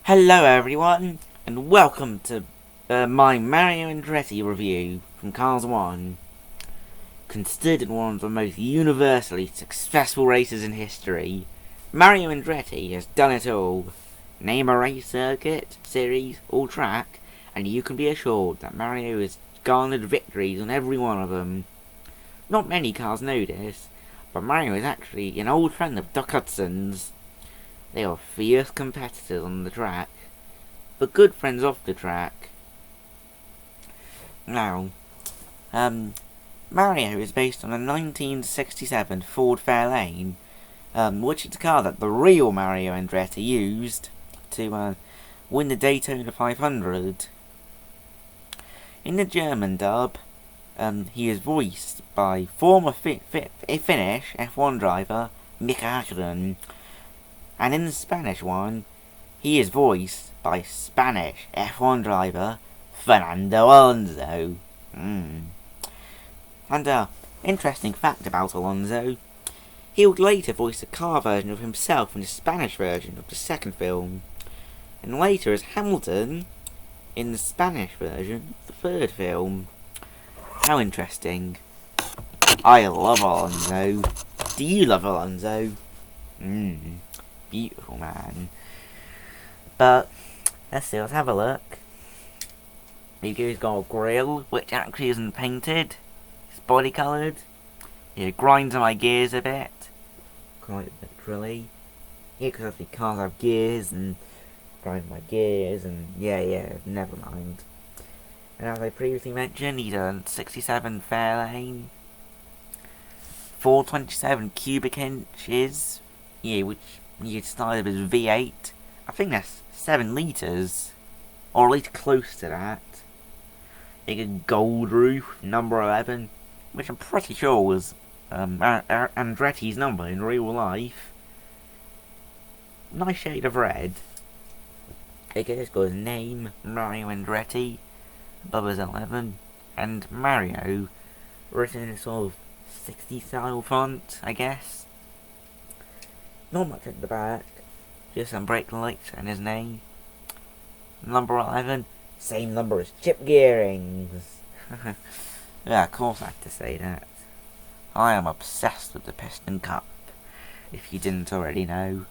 Hello everyone, and welcome to my Mario Andretti review from Cars 1. Considered one of the most universally successful races in history, Mario Andretti has done it all. Name a race, circuit, series, or track, and you can be assured that Mario has garnered victories on every one of them. Not many cars know this, but Mario is actually an old friend of Doc Hudson's. They are fierce competitors on the track, but good friends off the track. Now, Mario is based on a 1967 Ford Fairlane, which is the car that the real Mario Andretti used to win the Daytona 500. In the German dub, he is voiced by former Finnish F1 driver Mika Hakkinen, and in the Spanish one, he is voiced by Spanish F1 driver Fernando Alonso. And interesting fact about Alonso, he would later voice a car version of himself in the Spanish version of the second film, and later as Hamilton in the Spanish version of the third film. How interesting. I love Alonso. Do you love Alonso? Beautiful man. But let's have a look. He's got a grill, which actually isn't painted. It's body coloured. It grinds on my gears a bit. Quite literally. Yeah, because the cars have gears and grind my gears and yeah, never mind. And as I previously mentioned, he's a 67 Fairlane. 427 cubic inches. Yeah, which you could style up as V8. I think that's 7 litres. Or at least close to that. Like a gold roof, number 11. Which I'm pretty sure was Andretti's number in real life. Nice shade of red. It's got his name, Mario Andretti. Above his 11. And Mario, written in a sort of 60s style font, I guess. Not much at the back, just some brake lights and his name. Number 11, same number as chip gearings. Yeah, of course I have to say that. I am obsessed with the Piston Cup, if you didn't already know.